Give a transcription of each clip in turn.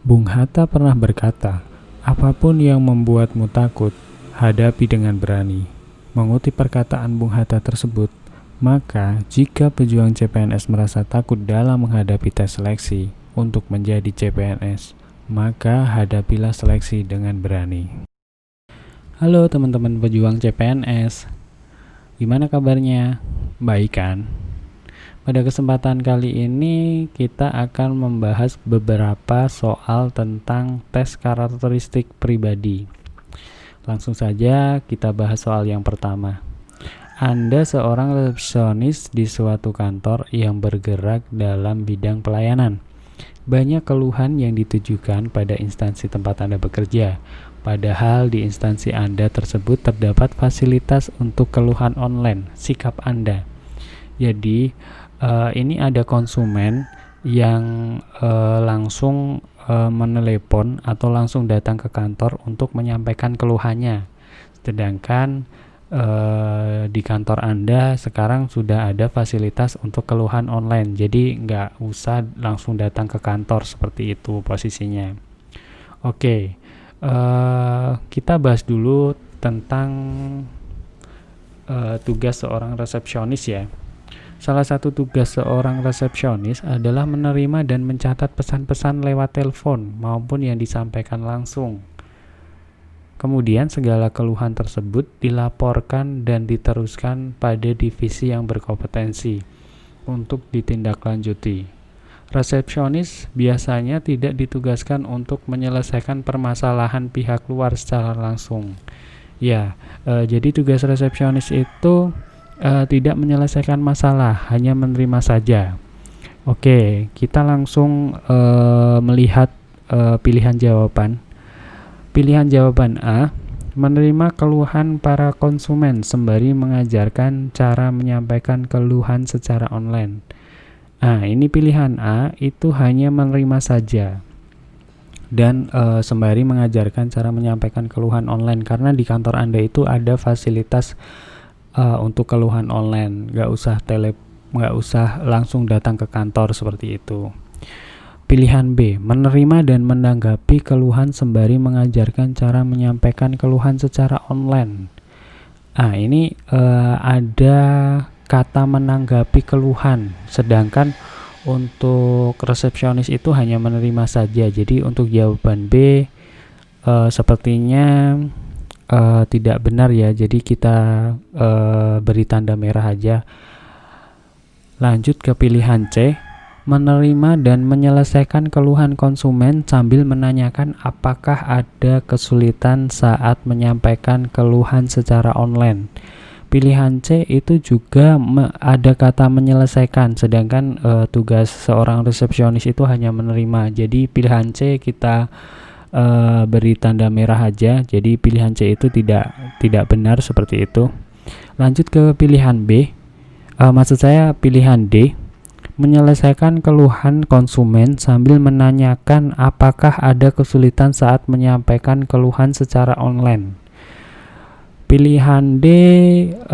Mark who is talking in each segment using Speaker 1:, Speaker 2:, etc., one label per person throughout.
Speaker 1: Bung Hatta pernah berkata, apapun yang membuatmu takut, hadapi dengan berani. Mengutip perkataan Bung Hatta tersebut, maka jika pejuang CPNS merasa takut dalam menghadapi tes seleksi untuk menjadi CPNS, maka hadapilah seleksi dengan berani. Halo teman-teman pejuang CPNS, gimana kabarnya? Baik kan? Pada kesempatan kali ini kita akan membahas beberapa soal tentang tes karakteristik pribadi. Langsung saja kita bahas soal yang pertama. Anda seorang resepsionis di suatu kantor yang bergerak dalam bidang pelayanan. Banyak keluhan yang ditujukan pada instansi tempat Anda bekerja. Padahal di instansi Anda tersebut terdapat fasilitas untuk keluhan online. Sikap Anda. Jadi ini ada konsumen yang langsung menelepon atau langsung datang ke kantor untuk menyampaikan keluhannya. Sedangkan di kantor Anda sekarang sudah ada fasilitas untuk keluhan online. Jadi nggak usah langsung datang ke kantor, seperti itu posisinya. Oke, kita bahas dulu tentang tugas seorang resepsionis ya. Salah satu tugas seorang resepsionis adalah menerima dan mencatat pesan-pesan lewat telepon maupun yang disampaikan langsung. Kemudian segala keluhan tersebut dilaporkan dan diteruskan pada divisi yang berkompetensi untuk ditindaklanjuti. Resepsionis biasanya tidak ditugaskan untuk menyelesaikan permasalahan pihak luar secara langsung. Ya, jadi tugas resepsionis itu tidak menyelesaikan masalah, hanya menerima saja. Oke, kita langsung melihat pilihan jawaban. Pilihan jawaban A, menerima keluhan para konsumen sembari mengajarkan cara menyampaikan keluhan secara online. Nah, ini pilihan A itu hanya menerima saja dan sembari mengajarkan cara menyampaikan keluhan online, karena di kantor Anda itu ada fasilitas untuk keluhan online, nggak usah langsung datang ke kantor seperti itu. Pilihan B, menerima dan menanggapi keluhan sembari mengajarkan cara menyampaikan keluhan secara online. Ini ada kata menanggapi keluhan, sedangkan untuk resepsionis itu hanya menerima saja. Jadi untuk jawaban B sepertinya tidak benar ya, jadi kita beri tanda merah aja. Lanjut ke pilihan C, menerima dan menyelesaikan keluhan konsumen sambil menanyakan apakah ada kesulitan saat menyampaikan keluhan secara online. Pilihan C itu juga ada kata menyelesaikan, sedangkan tugas seorang resepsionis itu hanya menerima. Jadi pilihan C kita beri tanda merah aja. Jadi pilihan C itu tidak benar, seperti itu. Lanjut ke pilihan B, maksud saya pilihan D, menyelesaikan keluhan konsumen sambil menanyakan apakah ada kesulitan saat menyampaikan keluhan secara online. Pilihan D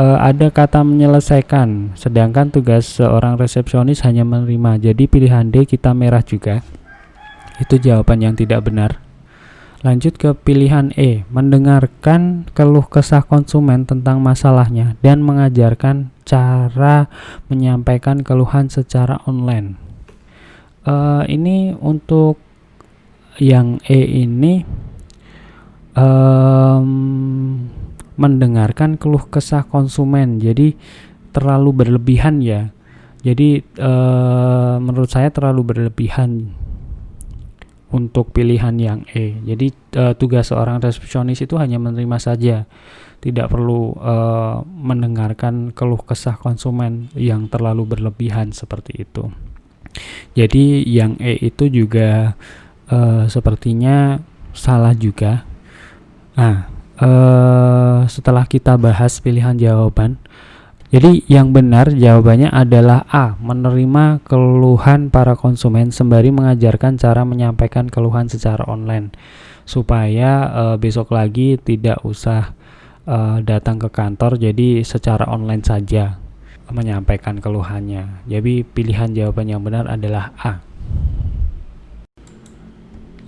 Speaker 1: ada kata menyelesaikan, sedangkan tugas seorang resepsionis hanya menerima. Jadi pilihan D kita merah juga. Itu jawaban yang tidak benar. Lanjut ke pilihan E, mendengarkan keluh kesah konsumen tentang masalahnya dan mengajarkan cara menyampaikan keluhan secara online. Ini untuk yang E ini mendengarkan keluh kesah konsumen, jadi terlalu berlebihan ya. Jadi menurut saya terlalu berlebihan untuk pilihan yang E. Jadi tugas seorang resepsionis itu hanya menerima saja, tidak perlu mendengarkan keluh kesah konsumen yang terlalu berlebihan seperti itu. Jadi yang E itu juga sepertinya salah juga. Setelah kita bahas pilihan jawaban, jadi yang benar jawabannya adalah A, menerima keluhan para konsumen sembari mengajarkan cara menyampaikan keluhan secara online, supaya besok lagi tidak usah datang ke kantor, jadi secara online saja menyampaikan keluhannya. Jadi pilihan jawaban yang benar adalah A.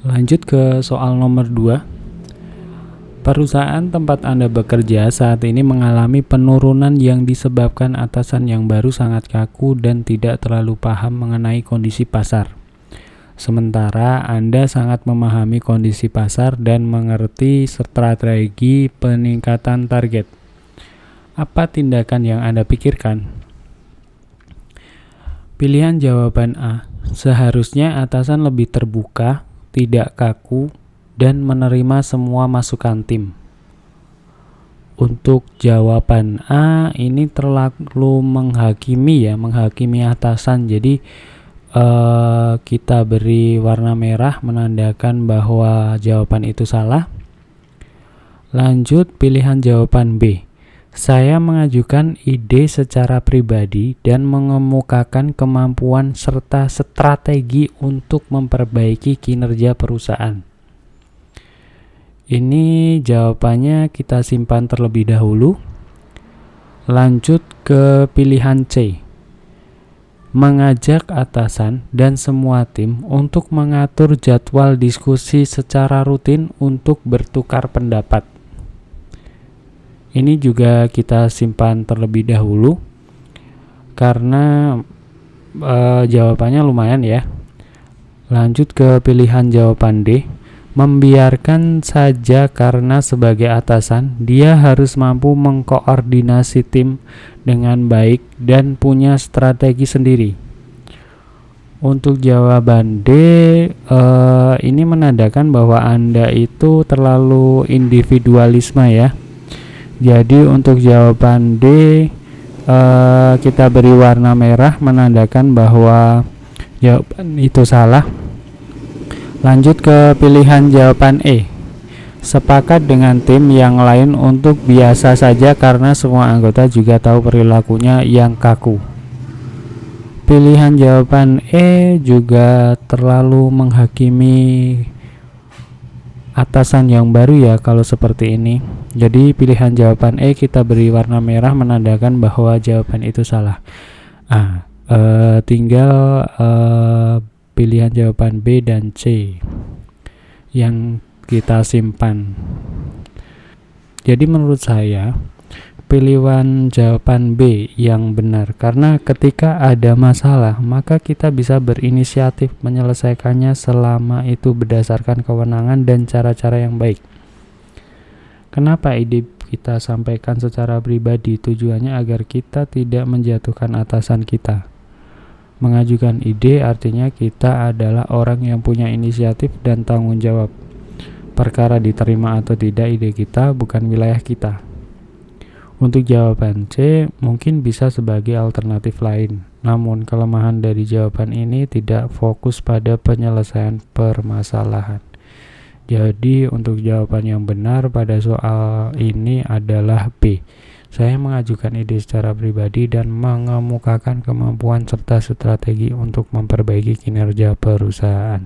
Speaker 1: Lanjut ke soal nomor 2. Perusahaan tempat Anda bekerja saat ini mengalami penurunan yang disebabkan atasan yang baru sangat kaku dan tidak terlalu paham mengenai kondisi pasar. Sementara Anda sangat memahami kondisi pasar dan mengerti strategi peningkatan target. Apa tindakan yang Anda pikirkan? Pilihan jawaban A. Seharusnya atasan lebih terbuka, tidak kaku, dan menerima semua masukan tim. Untuk jawaban A ini terlalu menghakimi atasan. Jadi kita beri warna merah menandakan bahwa jawaban itu salah. Lanjut pilihan jawaban B. Saya mengajukan ide secara pribadi dan mengemukakan kemampuan serta strategi untuk memperbaiki kinerja perusahaan. Ini jawabannya kita simpan terlebih dahulu. Lanjut ke pilihan C. Mengajak atasan dan semua tim untuk mengatur jadwal diskusi secara rutin untuk bertukar pendapat. Ini juga kita simpan terlebih dahulu karena jawabannya lumayan ya. Lanjut ke pilihan jawaban D. Membiarkan saja karena sebagai atasan, dia harus mampu mengkoordinasi tim dengan baik dan punya strategi sendiri. Untuk jawaban D, ini menandakan bahwa Anda itu terlalu individualisme ya. Jadi untuk jawaban D, kita beri warna merah menandakan bahwa jawaban itu salah. Lanjut ke pilihan jawaban E. Sepakat dengan tim yang lain untuk biasa saja karena semua anggota juga tahu perilakunya yang kaku. Pilihan jawaban E juga terlalu menghakimi atasan yang baru ya kalau seperti ini. Jadi pilihan jawaban E kita beri warna merah menandakan bahwa jawaban itu salah. Tinggal pilihan jawaban B dan C yang kita simpan. Jadi menurut saya pilihan jawaban B yang benar, karena ketika ada masalah maka kita bisa berinisiatif menyelesaikannya selama itu berdasarkan kewenangan dan cara-cara yang baik. Kenapa ide kita sampaikan secara pribadi? Tujuannya agar kita tidak menjatuhkan atasan kita. Mengajukan ide artinya kita adalah orang yang punya inisiatif dan tanggung jawab. Perkara diterima atau tidak ide kita bukan wilayah kita. Untuk jawaban C mungkin bisa sebagai alternatif lain. Namun kelemahan dari jawaban ini tidak fokus pada penyelesaian permasalahan. Jadi untuk jawaban yang benar pada soal ini adalah B. Saya mengajukan ide secara pribadi dan mengemukakan kemampuan serta strategi untuk memperbaiki kinerja perusahaan.